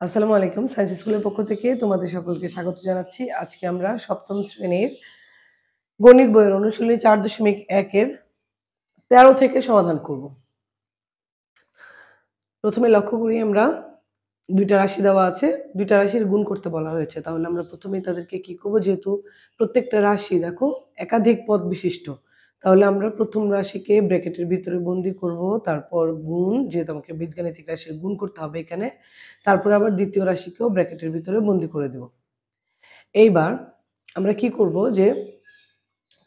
আসসালামু আলাইকুম। সায়েন্স স্কুলের পক্ষ থেকে তোমাদের সকলকে স্বাগত জানাচ্ছি। আজকে আমরা ৭ম শ্রেণীর গণিত বইয়ের অনুশীলনী ৪.১ এর ১৩ থেকে সমাধান করব। প্রথমে লক্ষ্য করি আমরা ২ টা রাশি দেওয়া আছে, ২ টা রাশির গুণ করতে বলা হয়েছে। তাহলে আমরা প্রথমেই তাদেরকে কি করব, যেহেতু প্রত্যেকটা রাশি দেখো একাধিক পদ বিশিষ্ট। তাহলে আমরা ১ম রাশিকে ব্র্যাকেটের ভিতরে বন্দি করব, তারপর গুণ, যেহেতু আমাকে বীজগাণিতিক রাশির গুণ করতে হবে এখানে। তারপরে আবার ২য় রাশিকেও ব্র্যাকেটের ভিতরে বন্দি করে দেব। এইবার আমরা কি করব যে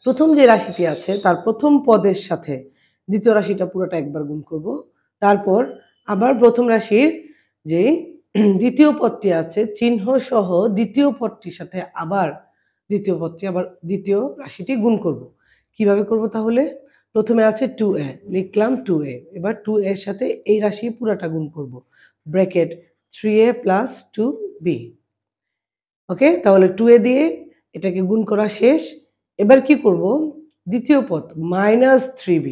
প্রথম যে রাশিটি আছে তার প্রথম পদের সাথে ২য় রাশিটা পুরোটা একবার গুণ করব। তারপর আবার প্রথম রাশির যে ২য় পদটি আছে চিহ্ন সহ ২য় পদটির সাথে আবার ২য় পদটি আবার ২য় রাশিটি গুণ করব। কিভাবে করব তাহলে? প্রথমে আছে 2a, লিখলাম 2a। এবার 2a এর সাথে এই রাশি পুরাটা গুণ করব। Bracket 3a + 2b। ওকে, তাহলে 2a দিয়ে এটাকে গুণ করা শেষ। এবার কি করব? দ্বিতীয় পদ -3b,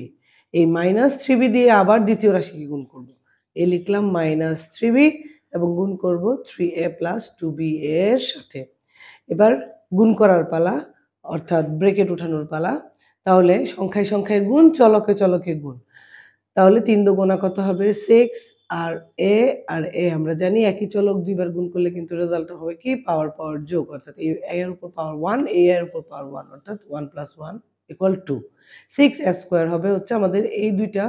এই -3b দিয়ে আবার দ্বিতীয় রাশিকে গুণ করব। এই লিখলাম -3b এবং গুণ করব 3a + 2b এর সাথে। এবার গুণ করার পালা, অর্থাৎ ব্র্যাকেট উঠানোর পালা। তাহলে সংখ্যায় সংখ্যায় গুণ, চলকে চলকে গুণ। তাহলে ৩ দুগুণা কত হবে? 6, আর a আর a আমরা জানি একই চলক দুইবার গুণ করলে কিন্তু রেজাল্ট হবে কি? পাওয়ার পাওয়ার যোগ, অর্থাৎ a এর উপর পাওয়ার 1, a এর উপর পাওয়ার 1, অর্থাৎ 1 + 1 = 2। 6a² হবে হচ্ছে আমাদের এই দুইটা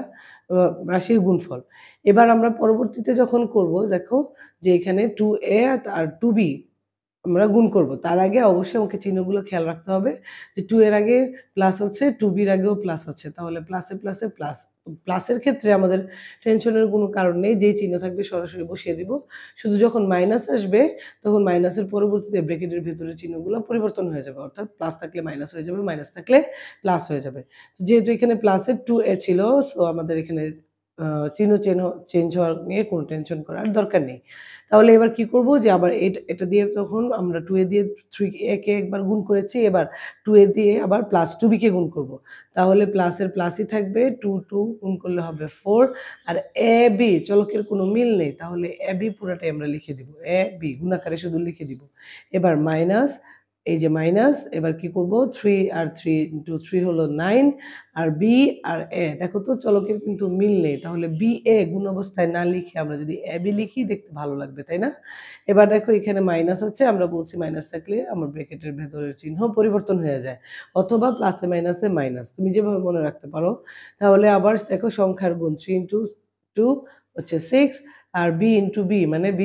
রাশির গুণফল। এবার আমরা পরবর্তীতে যখন করব, দেখো যে এখানে 2a আর 2b আমরা গুণ করব। তার আগে অবশ্যই আমাকে চিহ্নগুলো খেয়াল রাখতে হবে যে 2 এর আগে প্লাস আছে, 2b এর আগেও প্লাস আছে। তাহলে প্লাসে প্লাসে প্লাস। প্লাসের ক্ষেত্রে আমাদের টেনশনের কোনো কারণ নেই। যেই চিহ্ন থাকবে সরাসরি বসিয়ে দিব। শুধু যখন মাইনাস আসবে তখন মাইনাসের পরবর্তীতে ব্র্যাকেটের ভেতরের চিহ্নগুলো পরিবর্তন হয়ে যাবে। অর্থাৎ প্লাস থাকলে মাইনাস হয়ে যাবে, মাইনাস থাকলে প্লাস হয়ে যাবে। তো যেহেতু এখানে প্লাসের 2a ছিল, সো আমাদের এখানে আ চিহ্ন চেঞ্জ হওয়ার নিয়ে কোনো টেনশন করার দরকার নেই। তাহলে এবার কি করব, যে আবার এটা দিয়ে তখন আমরা 2a দিয়ে 3a কে একবার গুণ করেছি, এবার 2a দিয়ে আবার +2b কে গুণ করব। তাহলে প্লাসের প্লাসই থাকবে, 2 গুণ করলে হবে 4। আর ab চলকের কোনো মিল নেই, তাহলে ab পুরাটাই আমরা লিখে দিব। ab গুণাকারে শুধু লিখে দিব। এবার মাইনাস, এই যে মাইনাস, এবার কি করব? 3 আর 3 × 3 হলো 9, আর b আর a দেখো তো চলকের কিন্তু মিল নেই, তাহলে ba গুণ অবস্থায় না লিখে আমরা যদি ab লিখি দেখতে ভালো লাগবে, তাই না? এবার দেখো এখানে মাইনাস আছে, আমরা বলছি মাইনাস থাকলে আমার ব্র্যাকেটের ভেতরের চিহ্ন পরিবর্তন হয়ে যায়, অথবা প্লাসে মাইনাসে মাইনাস, তুমি যেভাবে মনে রাখতে পারো। তাহলে আবার দেখো সংখ্যার গুণ 3 × 2 হচ্ছে 6, আর b × b মানে b²।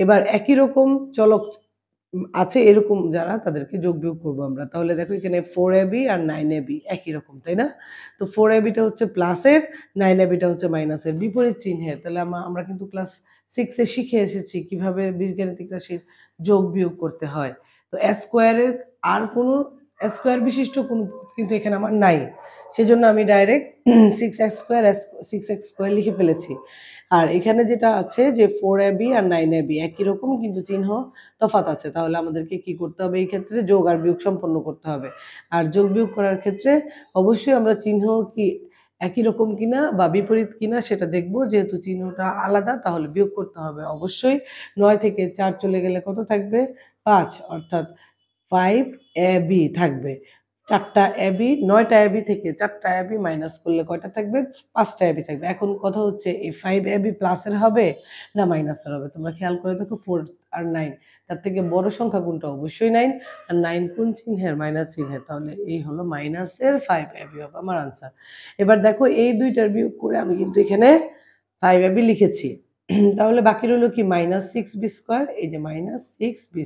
এবার একই রকম চলক আছে এরকম যারা, তাদেরকে যোগ বিয়োগ করবো আমরা। তাহলে দেখো এখানে 4ab আর 9ab একই রকম, তাই না? তো 4ab টা হচ্ছে প্লাসের, 9ab টা হচ্ছে মাইনাসের, বিপরীত চিহ্নের। তাহলে আমরা কিন্তু ক্লাস 6 এ শিখে এসেছি কিভাবে বীজগাণিতিক রাশির যোগ বিয়োগ করতে হয়। তো স্কোয়ারের আর কোনো স্কোয়ার বিশিষ্ট কোনো পদ কিন্তু এখানে আমার নাই। সেজন্য আমি ডাইরেক্ট 6x² লিখে ফেলেছি। আর এখানে যেটা আছে যে 4ab আর 9ab একই রকম, কিন্তু চিহ্ন তফাৎ আছে। তাহলে আমাদেরকে কি করতে হবে? এই ক্ষেত্রে যোগ আর বিয়োগ সম্পন্ন করতে হবে। আর যোগ বিয়োগ করার ক্ষেত্রে অবশ্যই আমরা চিহ্ন কি একই রকম কিনা বা বিপরীত কিনা সেটা দেখব। যেহেতু চিহ্নটা আলাদা তাহলে বিয়োগ করতে হবে অবশ্যই। ৯ থেকে ৪ চলে গেলে কত থাকবে? ৫, অর্থাৎ 5ab থাকবে। ৪ টা ab, ৯ টা ab থেকে ৪ টা ab মাইনাস করলে কয়টা থাকবে? ৫ টা ab থাকবে। এখন কথা হচ্ছে এই 5ab প্লাসের হবে না মাইনাসের হবে? তোমরা খেয়াল করে দেখো 4 আর 9, তার থেকে বড় সংখ্যা কোনটা? অবশ্যই 9। আর 9 কোন চিহ্নের? মাইনাস চিহ্নের। তাহলে এই হলো মাইনাসের 5ab হবে আমার আনসার। এবার দেখো এই ২ টার বিয়োগ করে আমি কিন্তু এখানে 5ab লিখেছি। তাহলে বাকি রইল কি? -6b²। এই যে -6b²।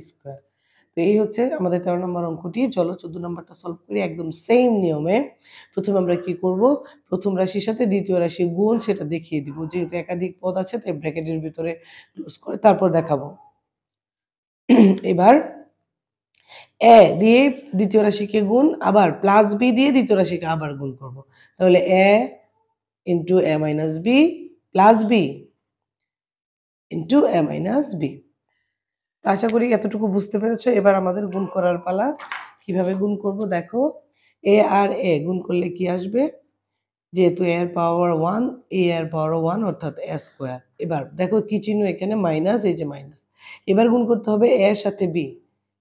তো এই হচ্ছে আমাদের ১৩ নম্বর অঙ্কটি। চলো ১৪ নম্বরটা সলভ করি একদম সেম নিয়মে। প্রথমে আমরা কি করব? প্রথম রাশির সাথে দ্বিতীয় রাশির গুণ সেটা দেখিয়ে দিব। যেহেতু একাধিক পদ আছে তাই ব্র্যাকেটের ভিতরে ক্লোজ করে তারপর দেখাবো। এবার a দিয়ে দ্বিতীয় রাশিকে গুণ, আবার +b দিয়ে দ্বিতীয় রাশিকে আবার গুণ করব। তাহলে a × a - b + b × a - b। আশা করি এতটুকু বুঝতে পেরেছো। এবার আমাদের গুণ করার পালা। কিভাবে গুণ করব দেখো, a আর a গুণ করলে কি আসবে? যেহেতু a এর পাওয়ার 1, a এর পাওয়ার 1 অর্থাৎ a স্কয়ার। এবার দেখো কি চিহ্ন এখানে মাইনাস, এই যে মাইনাস। এবার গুণ করতে হবে a এর সাথে b।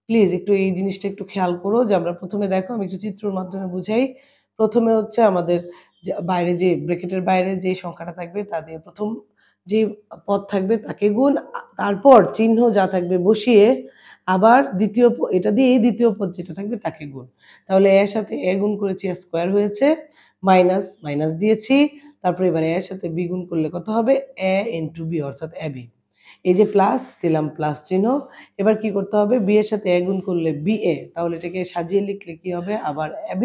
প্লিজ একটু এই জিনিসটা একটু খেয়াল করো যে আমরা প্রথমে দেখো আমি একটু চিত্রের মাধ্যমে বুঝাই। প্রথমে হচ্ছে আমাদের যে বাইরে যে ব্র্যাকেটের বাইরে যে সংখ্যাটা থাকবে তা দিয়ে প্রথম যে পদ থাকবে তাকে গুণ, তারপর চিহ্ন যা থাকবে বসিয়ে আবার দ্বিতীয় এটা দিয়েই দ্বিতীয় পদ যেটা থাকবে তাকে গুণ। তাহলে a এর সাথে a গুণ করেছি a স্কয়ার হয়েছে, মাইনাস, মাইনাস দিয়েছি। তারপরে এবার a এর সাথে b গুণ করলে কত হবে? a ইনটু b অর্থাৎ ab। এই যে প্লাস দিলাম প্লাস চিহ্ন। এবার কি করতে হবে? b এর সাথে a গুণ করলে ba, তাহলে এটাকে সাজিয়ে লিখলে কি হবে? আবার ab।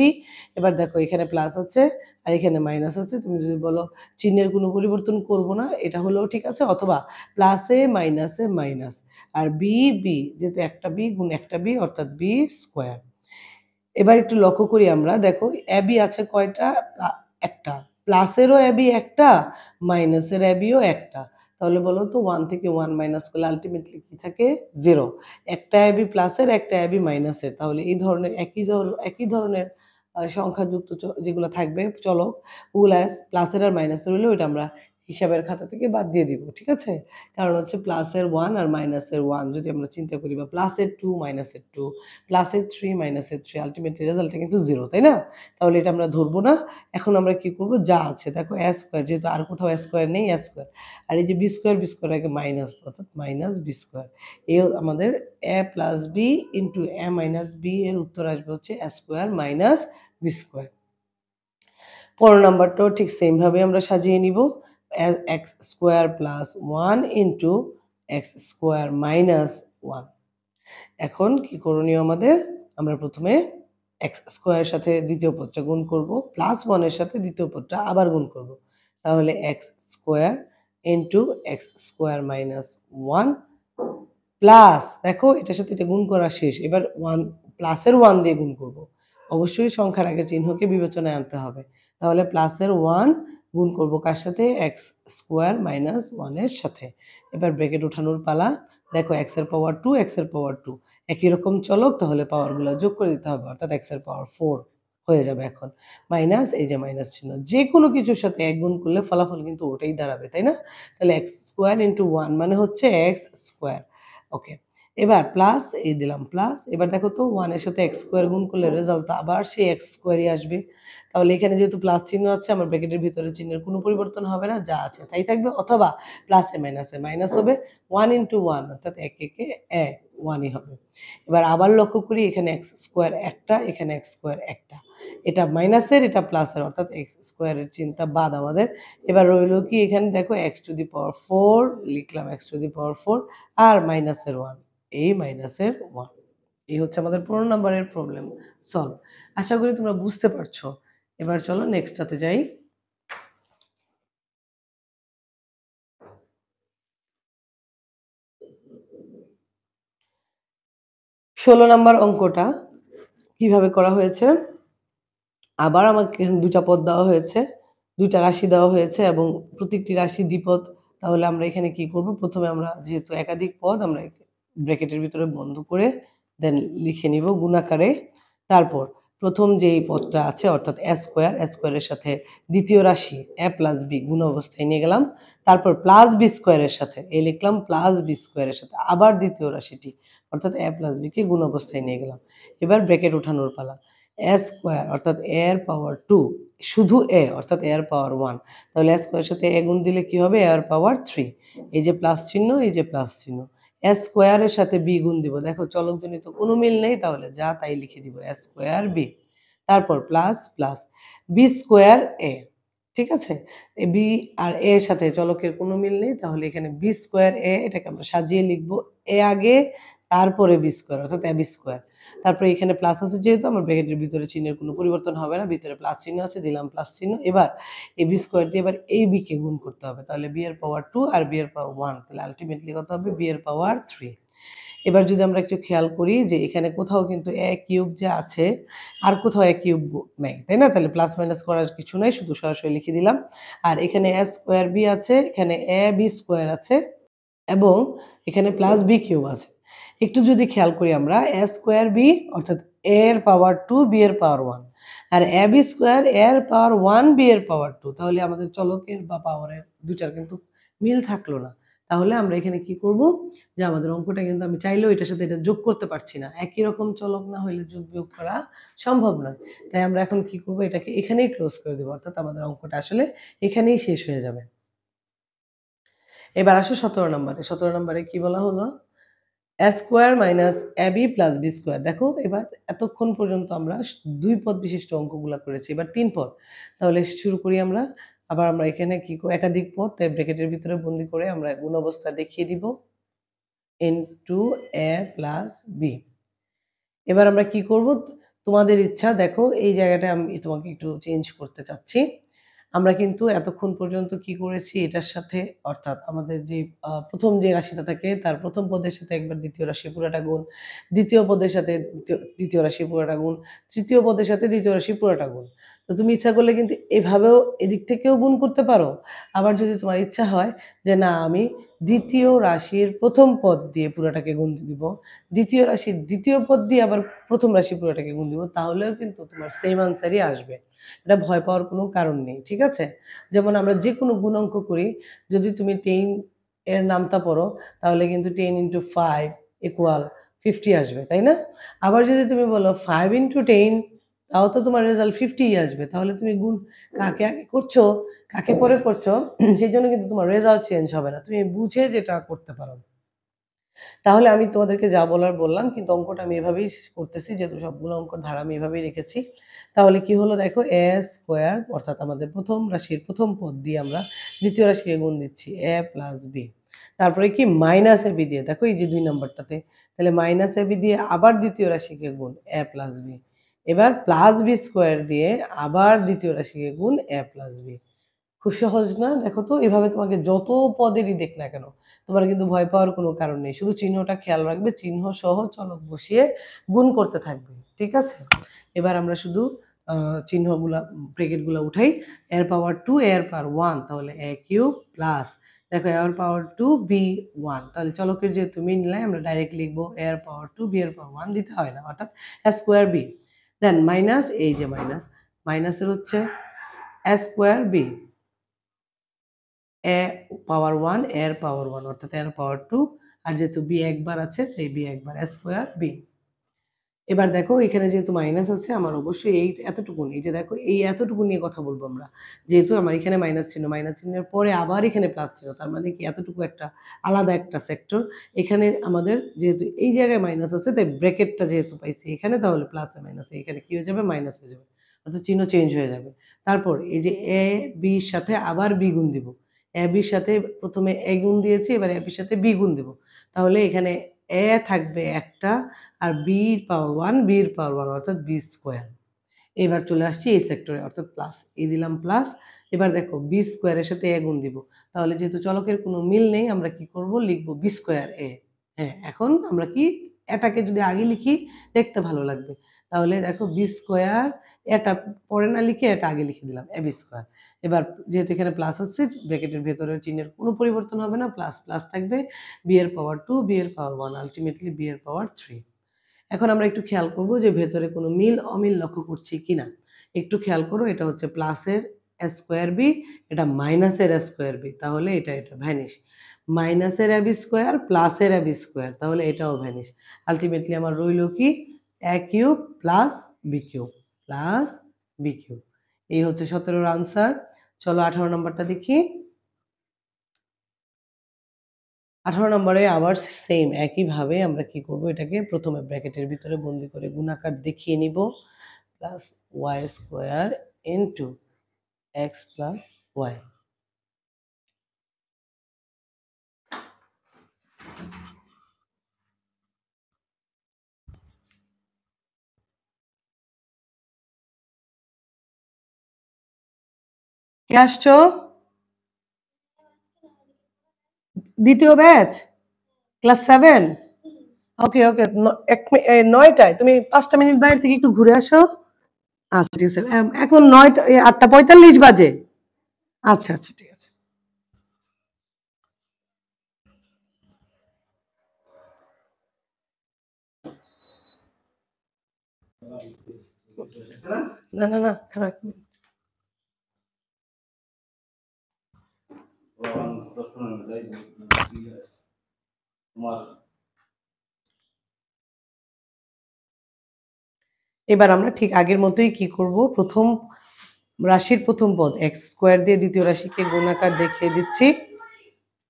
এবার দেখো এখানে প্লাস আছে আর এখানে মাইনাস আছে। তুমি যদি বলো চিহ্নের কোনো পরিবর্তন করব না, এটা হলেও ঠিক আছে, অথবা প্লাসে মাইনাসে মাইনাস। আর b b, যেহেতু একটা b গুণ একটা b অর্থাৎ b স্কয়ার। এবার একটু লক্ষ্য করি আমরা, দেখো ab আছে কয়টা? একটা। প্লাসেরও ab একটা, মাইনাসের ab ও একটা। তাহলে বলো তো 1 থেকে 1 মাইনাস করলে আল্টিমেটলি কি থাকে? 0। একটা ab প্লাসের, একটা ab মাইনাসের। তাহলে এই ধরনের একই ধরনের সংখ্যাযুক্ত যেগুলো থাকবে চলক, ওগুলা প্লাসের আর মাইনাসের হলে ওইটা আমরা হিসাবের খাতা থেকে বাদ দিয়ে দিব। ঠিক আছে? কারণ হচ্ছে প্লাসের 1 আর মাইনাসের 1 যদি আমরা চিন্তা করি, বা প্লাসের 2 মাইনাসের 2, প্লাসের 3 মাইনাসের 3, আল্টিমেটলি রেজাল্টটা কিন্তু 0, তাই না? তাহলে এটা আমরা ধরবো না। এখন আমরা কি করব? যা আছে দেখো a স্কয়ার, যেহেতু আর কোথাও a স্কয়ার নেই, a স্কয়ার। আর এই যে b স্কয়ার, b স্কয়ার আগে মাইনাস অর্থাৎ মাইনাস b স্কয়ার। এই আমাদের a plus b into a minus b এর উত্তর আসবে হচ্ছে a square minus b square. পরের নাম্বারটাও ঠিক সেম ভাবে আমরা সাজিয়ে নিব। x square plus 1 into x square minus 1। এখন কি করণীয় আমাদের? আমরা প্রথমে x স্কয়ারের সাথে দ্বিতীয় পদটা গুণ করব, প্লাস 1 এর সাথে দ্বিতীয় পদটা আবার গুণ করব। তাহলে x square into x square minus 1 plus, দেখো এটার সাথে এটা গুণ করা শেষ। এবার 1 প্লাসের 1 দিয়ে গুণ করব। অবশ্যই সংখ্যার আগে চিহ্নকে বিবেচনায় আনতে হবে। তাহলে প্লাসের 1 গুণ করব কার সাথে? x স্কয়ার মাইনাস 1 এর সাথে। এবার ব্র্যাকেট উঠানোর পালা। দেখো x এর পাওয়ার 2, x এর পাওয়ার 2 একই রকম চলক, তাহলে পাওয়ারগুলো যোগ করে দিতে হবে, অর্থাৎ x এর পাওয়ার 4 হয়ে যাবে এখন। মাইনাস, এই যে মাইনাস চিহ্ন। যেকোনো কিছুর সাথে 1 গুণ করলে ফলাফল কিন্তু ওটাই দাঁড়াবে, তাই না? তাহলে x স্কয়ার ইনটু 1 মানে হচ্ছে x স্কয়ার। ওকে। এবার প্লাস, এই দিলাম প্লাস। এবার দেখো তো 1 এর সাথে x স্কয়ার গুণ করলে রেজাল্ট তো আবার সেই x স্কয়ারই আসবে। তাহলে এখানে যেহেতু প্লাস চিহ্ন আছে, আমার ব্র্যাকেটের ভিতরে চিহ্নের কোনো পরিবর্তন হবে না, যা আছে তাই থাকবে, অথবা প্লাসে মাইনাসে মাইনাস হবে। 1 ইনটু 1 অর্থাৎ 1 একে 1, 1 ই হবে। এবার আবার লক্ষ্য করি, এখানে x স্কয়ার একটা, এখানে x স্কয়ার একটা। এটা মাইনাসের, এটা প্লাসের, অর্থাৎ x স্কয়ারের চিহ্নটা বাদ আমাদের। এবার রইল কি? এখানে দেখো x টু দি পাওয়ার 4 লিখলাম, x টু দি পাওয়ার 4 আর মাইনাসের 1, এই মাইনাসের 1। এই হচ্ছে আমাদের 15 নম্বরের প্রবলেম সলভ। আশা করি তোমরা বুঝতে পারছো। এবার চলো নেক্সটটাতে যাই। 16 নম্বর অঙ্কটা কিভাবে করা হয়েছে? আবার আমাকে ২টা পদ দেওয়া হয়েছে, ২টা রাশি দেওয়া হয়েছে এবং প্রত্যেকটি রাশি দ্বিপদ। তাহলে আমরা এখানে কি করব? প্রথমে আমরা যেহেতু একাধিক পদ, আমরা ব্র্যাকেটের ভিতরে বন্ধ করে দেন লিখে নিব গুণাকারে। তারপর প্রথম যেই পদটা আছে অর্থাৎ a স্কয়ার, a স্কয়ারের সাথে দ্বিতীয় রাশি a প্লাস b গুণ অবস্থায় নিয়ে গেলাম। তারপর প্লাস b স্কয়ারের সাথে এই লিখলাম, প্লাস b স্কয়ারের সাথে আবার দ্বিতীয় রাশিটি অর্থাৎ a প্লাস b কে গুণ অবস্থায় নিয়ে গেলাম। এবার ব্র্যাকেট উঠানোর পালা। a স্কয়ার অর্থাৎ a এর পাওয়ার 2, শুধু a অর্থাৎ a এর পাওয়ার 1। তাহলে a স্কয়ারের সাথে a গুণ দিলে কি হবে? a এর পাওয়ার 3। এই যে প্লাস চিহ্ন, এই যে প্লাস চিহ্ন। a স্কয়ারের সাথে b গুণ দিব। দেখো চলকজনিত কোনো মিল নেই, তাহলে যা তাই লিখে দিব, a স্কয়ার b। তারপর plus plus b square a। ঠিক আছে? এই b আর a এর সাথে চলকের কোনো মিল নেই, তাহলে এখানে b স্কয়ার a, এটাকে আমরা সাজিয়ে লিখব a আগে, তারপরে b স্কয়ার অর্থাৎ ab স্কয়ার। তারপরে এখানে প্লাস আছে যেহেতু, আমার ব্র্যাকেটের ভিতরে চিহ্নের কোনো পরিবর্তন হবে না, ভিতরে প্লাস চিহ্ন আছে, দিলাম প্লাস চিহ্ন। এবার এই b স্কয়ার দিয়ে এবার এই b কে গুণ করতে হবে। তাহলে b এর পাওয়ার 2 আর b এর পাওয়ার 1, তাহলে আল্টিমেটলি কত হবে? b এর পাওয়ার 3। এবার যদি আমরা একটু খেয়াল করি যে এখানে কোথাও কিন্তু a কিউব যে আছে, আর কোথাও a কিউব নাই, তাই না? তাহলে প্লাস মাইনাস করার কিছু নাই, শুধু সরাসরি লিখে দিলাম। আর এখানে a স্কয়ার b আছে, এখানে a b স্কয়ার আছে। এবং এখানে প্লাস বি কিউব আছে। একটু যদি খেয়াল করি আমরা এ স্কোয়ার বি অর্থাৎ এ এর পাওয়ার 2 বি এর পাওয়ার 1 আর এ বি স্কোয়ার এর পাওয়ার 1 বি এর পাওয়ার 2, তাহলে আমাদের চলকের বা পাওয়ারের দুইটার কিন্তু মিল থাকলো না। তাহলে আমরা এখানে কি করব, যে আমাদের অঙ্কটা কিন্তু আমি চাইলেও এটার সাথে এটা যোগ করতে পারছি না, একই রকম চলক না হলে যোগ বিয়োগ করা সম্ভব নয়। তাই আমরা এখন কি করব, এটাকে এখানেই ক্লোজ করে দেবো, অর্থাৎ আমাদের অঙ্কটা আসলে এখানেই শেষ হয়ে যাবে। এবার আসো 17 নম্বরে। 17 নম্বরে কি বলা হলো, এ square minus A B plus B square. দেখো এবার এতক্ষণ পর্যন্ত আমরা দুই পদ বিশিষ্ট অঙ্কগুলা করেছি, এবার তিন পদ। তাহলে শুরু করি আমরা। আবার আমরা এখানে কি একাধিক পদ, তাই ব্র্যাকেটের ভিতরে বন্দি করে আমরা গুণ অবস্থা দেখিয়ে দিব ইনটু এ প্লাস বি। এবার আমরা কি করব, তোমাদের ইচ্ছা। দেখো এই জায়গাটা আমি তোমাকে একটু চেঞ্জ করতে চাচ্ছি। আমরা কিন্তু এতক্ষণ পর্যন্ত কি করেছি, এটার সাথে অর্থাৎ আমাদের যে প্রথম যে রাশিটা থাকে তার প্রথম পদের সাথে একবার দ্বিতীয় রাশি পুরাটা গুণ, দ্বিতীয় পদের সাথে দ্বিতীয় রাশি পুরাটা গুণ, তৃতীয় পদের সাথে দ্বিতীয় রাশি পুরাটা গুণ। তো তুমি ইচ্ছা করলে কিন্তু এভাবেও এদিক থেকেও গুণ করতে পারো। আবার যদি তোমার ইচ্ছা হয় যে না আমি দ্বিতীয় রাশির প্রথম পদ দিয়ে পুরোটাকে গুণ দিব, দ্বিতীয় রাশির দ্বিতীয় পদ দিয়ে আবার প্রথম রাশি পুরোটাকে গুণ দিব, তাহলেও কিন্তু তোমার সেম আনসারই আসবে। এটা ভয় পাওয়ার কোনো কারণ নেই, ঠিক আছে? যেমন আমরা যে কোনো গুণ অঙ্ক করি, যদি তুমি 10 এর নামতা পড়ো তাহলে কিন্তু 10 ইন্টু 5 ইকুয়াল 50 আসবে, তাই না? আবার যদি তুমি বলো 5 ইন্টু 10, তাও তো তোমার রেজাল্ট 50 আসবে। তাহলে তুমি গুণ কাকে আগে করছো কাকে পরে করছো সেই জন্য কিন্তু তোমার রেজাল্ট চেঞ্জ হবে না, তুমি বুঝে যেটা করতে পারো। তাহলে আমি তোমাদেরকে যা বলার বললাম, কিন্তু অঙ্কটা আমি এভাবেই করতেছি, যেহেতু সবগুলো অঙ্কর ধারা আমি এভাবেই রেখেছি। তাহলে কি হলো দেখো, এ স্কোয়ার অর্থাৎ আমাদের প্রথম রাশির প্রথম পদ দিয়ে আমরা দ্বিতীয় রাশিকে গুণ দিচ্ছি এ প্লাস বি। তারপরে কি মাইনাস এ বি দিয়ে, দেখো এই যে 2 নম্বরটাতে, তাহলে মাইনাস এ বি দিয়ে আবার দ্বিতীয় রাশিকে গুণ এ প্লাস বি। এবার প্লাস বি স্কোয়ার দিয়ে আবার দ্বিতীয় রাশিকে গুণ এ প্লাস বি। খুব সহজ না? দেখো তো এভাবে তোমাকে যত পদেরই দেখ না কেন, তোমার কিন্তু ভয় পাওয়ার কোনো কারণ নেই। শুধু চিহ্নটা খেয়াল রাখবে, চিহ্ন সহ চলক বসিয়ে গুণ করতে থাকবে, ঠিক আছে? এবার আমরা শুধু চিহ্নগুলা ব্র্যাকেটগুলা উঠাই। এর পাওয়ার 2 এর পাওয়ার 1, তাহলে a কিউব প্লাস দেখো এর পাওয়ার 2 বি 1, তাহলে চলকের যেহেতু মিল নাই আমরা ডাইরেক্ট লিখবো এর পাওয়ার 2 বি এর পাওয়ার 1 দিতে হয় না, অর্থাৎ a square b. Then minus, এই যে মাইনাস, মাইনাসের হচ্ছে a square b, a power 1 এর পাওয়ার 1 অর্থাৎ এর পাওয়ার 2, আর যেহেতু বি একবার আছে তাই বি একবার, এ স্কোয়ার বি। এবার দেখো এখানে যেহেতু মাইনাস আছে আমার অবশ্যই এই এতটুকু, এই যে দেখো এই এতটুকু নিয়ে কথা বলবো আমরা, যেহেতু আমার এখানে মাইনাস চিহ্ন, মাইনাস চিহ্নের পরে আবার এখানে প্লাস ছিল, তার মানে কি এতটুকু একটা আলাদা একটা সেক্টর। এখানে আমাদের যেহেতু এই জায়গায় মাইনাস আছে তাই ব্র্যাকেটটা যেহেতু পাইছি এখানে, তাহলে প্লাসে মাইনাসে এখানে কি হয়ে যাবে, মাইনাস হয়ে যাবে, অর্থাৎ চিহ্ন চেঞ্জ হয়ে যাবে। তারপর এই যে এ বির সাথে আবার বি গুণ দিব, এ বির সাথে প্রথমে এ গুণ দিয়েছি, এবার এ বির সাথে বি গুণ দিব, তাহলে এখানে এ থাকবে একটা আর বি পাওয়ার 1 বির পাওয়ার 1 অর্থাৎ বি স্কোয়ার। এবার চলে আসছি এই সেক্টরে অর্থাৎ প্লাস, এই দিলাম প্লাস। এবার দেখো বি স্কোয়ারের সাথে এ গুণ দিব, তাহলে যেহেতু চলকের কোনো মিল নেই আমরা কি করব, লিখবো বি স্কোয়ার এ। হ্যাঁ, এখন আমরা কি এটাকে যদি আগে লিখি দেখতে ভালো লাগবে, তাহলে দেখো বি স্কোয়ার, এটা পরে না লিখে এটা আগে লিখে দিলাম এ বি স্কোয়ার। এবার যেহেতু এখানে প্লাস আছে ব্র্যাকেটের ভেতরের চিহ্নের কোনো পরিবর্তন হবে না, প্লাস প্লাস থাকবে, বি এর পাওয়ার 2 বি এর পাওয়ার 1 আলটিমেটলি বি এর পাওয়ার 3। এখন আমরা একটু খেয়াল করব যে ভেতরে কোনো মিল অমিল লক্ষ্য করছি কিনা। একটু খেয়াল করো, এটা হচ্ছে প্লাসের স্কোয়ার বি, এটা মাইনাসের স্কোয়ার বি, তাহলে এটা ভ্যানিশ। মাইনাসের এবি স্কোয়ার প্লাসের এবি স্কোয়ার, তাহলে এটাও ভ্যানিশ। আলটিমেটলি আমার রইল কি, a cube plus b cube plus b cube. এই হচ্ছে 17-র আনসার। চলো 18 নম্বরটা দেখি। 18 নম্বরে আবার সেম একইভাবে আমরা কি করব, এটাকে প্রথমে ব্র্যাকেটের ভিতরে বন্দি করে গুণাকার দেখিয়ে নিব, plus y square into x plus y. কে আসছো? দ্বিতীয় ব্যাচ, ক্লাস 7। ওকে ওকে, 9টায় তুমি 5টা মিনিট বাইরে থেকে একটু ঘুরে আসো। আচ্ছা ঠিক আছে, এখন 8টা 45 বাজে। আচ্ছা আচ্ছা ঠিক আছে। না না না খারাপ। এবার আমরা ঠিক আগের মতোই কি করব, প্রথম রাশির প্রথম পদ এক্স স্কোয়ার দিয়ে দ্বিতীয় রাশিকে গুণাকার দেখিয়ে দিচ্ছি।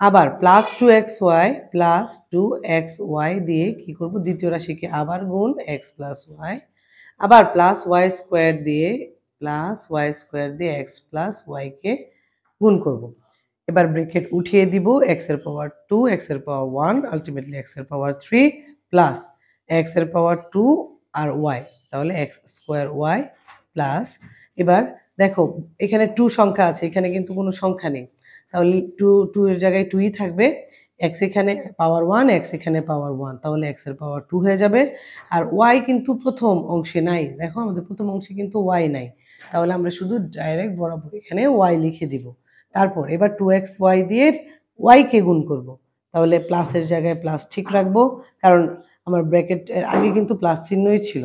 আবার plus two x y plus two x y দিয়ে কি করব, দ্বিতীয় রাশিকে আবার গুণ এক্স প্লাস ওয়াই। আবার প্লাস ওয়াই স্কোয়ার দিয়ে এক্স প্লাস ওয়াইকে গুণ করব। এবার ব্রেকেট উঠিয়ে দিব, এক্স এর পাওয়ার টু, এক্স এর পাওয়ার ওয়ান, আলটিমেটলি এক্স এর পাওয়ার থ্রি প্লাস এক্স এর পাওয়ার টু আর ওয়াই, তাহলে এক্স স্কোয়ার ওয়াই প্লাস। এবার দেখো এখানে টু সংখ্যা আছে, এখানে কিন্তু কোনো সংখ্যা নেই, তাহলে টু এর জায়গায় টুই থাকবে। এক্স এখানে পাওয়ার ওয়ান, এক্স এখানে পাওয়ার ওয়ান, তাহলে এক্স এর পাওয়ার টু হয়ে যাবে। আর ওয়াই কিন্তু প্রথম অংশে নাই, দেখো আমাদের প্রথম অংশে কিন্তু ওয়াই নাই, তাহলে আমরা শুধু ডাইরেক্ট বরাবর এখানে ওয়াই লিখে দিব। তারপর এবার টু এক্স ওয়াই দিয়ে ওয়াইকে গুণ করব, তাহলে প্লাসের জায়গায় প্লাস ঠিক রাখবো, কারণ আমার ব্র্যাকেটের আগে কিন্তু প্লাস চিহ্নই ছিল।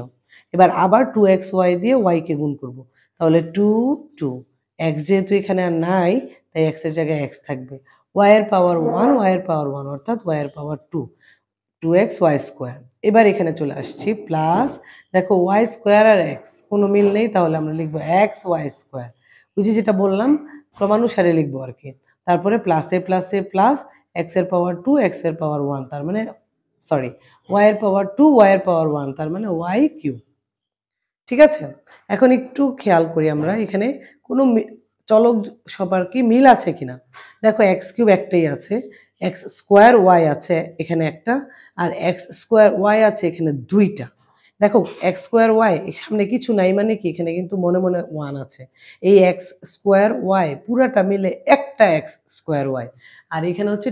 এবার আবার টু এক্স ওয়াই দিয়ে ওয়াইকে গুণ করব, তাহলে টু টু, এক্স যেহেতু এখানে আর নাই তাই এক্স এর জায়গায় এক্স থাকবে, ওয়াই এর পাওয়ার ওয়ান, ওয়াই এর পাওয়ার ওয়ান অর্থাৎ ওয়াই এর power two, two x y square. এবার এখানে চলে আসছি প্লাস, দেখো ওয়াই স্কোয়ার আর এক্স কোনো মিল নেই, তাহলে আমরা লিখবো এক্স ওয়াই স্কোয়ার, বুঝি যেটা বললাম ক্রমানুসারে লিখবো আর কি। তারপরে প্লাসে প্লাসে প্লাস, এক্স এর পাওয়ার টু, এক্স এর পাওয়ার ওয়ান, তার মানে সরি ওয়াই এর পাওয়ার টু, ওয়াই এর পাওয়ার ওয়ান, তার মানে ওয়াই কিউ। ঠিক আছে, এখন একটু খেয়াল করি আমরা এখানে কোনো চলক সবার কি মিল আছে কিনা। দেখো এক্স কিউব একটাই আছে, এক্স স্কোয়ার ওয়াই আছে এখানে একটা, আর এক্স স্কোয়ার ওয়াই আছে এখানে দুইটা। দেখো এক্স স্কোয়ার ওয়াই সামনে কিছু নাই মানে কি, এখানে কিন্তু মনে মনে ওয়ান আছে। এই এক্স স্কোয়ার ওয়াই পুরাটা মিলে একটা এক্স স্কোয়ার ওয়াই, আর এখানে হচ্ছে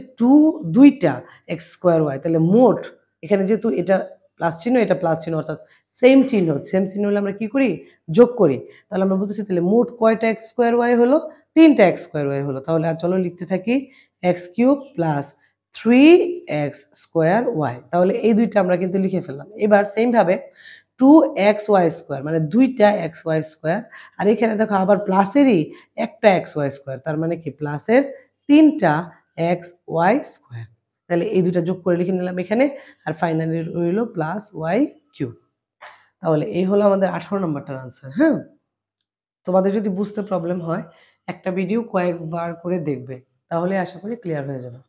দুইটা এক্স স্কোয়ার ওয়াই, তাহলে মোট এখানে যেহেতু এটা প্লাস চিহ্ন এটা প্লাস চিহ্ন অর্থাৎ সেম চিহ্ন হলে আমরা কি করি, যোগ করি। তাহলে আমরা বলতেছি তাহলে মোট কয়টা এক্স স্কোয়ার ওয়াই হলো, তিনটা এক্স স্কোয়ার ওয়াই হলো। তাহলে আর চলো লিখতে থাকি, x cube plus three x square y, তাহলে এই দুইটা আমরা কিন্তু লিখে ফেললাম। এবার সেমভাবে টু এক্স ওয়াই স্কোয়ার মানে দুইটা এক্স ওয়াই স্কোয়ার, আর এখানে দেখো আবার প্লাসেরই একটা এক্স ওয়াই স্কোয়ার, তার মানে কি প্লাসের তিনটা এক্স ওয়াই স্কোয়ার, তাহলে এই দুইটা যোগ করে লিখে নিলাম এখানে, আর ফাইনালি রইল প্লাস ওয়াই কিউব। তাহলে এই হলো আমাদের 18 নম্বরটার আনসার। হ্যাঁ, তোমাদের যদি বুঝতে প্রবলেম হয় একটা ভিডিও কয়েকবার করে দেখবে, তাহলে আশা করি ক্লিয়ার হয়ে যাবে।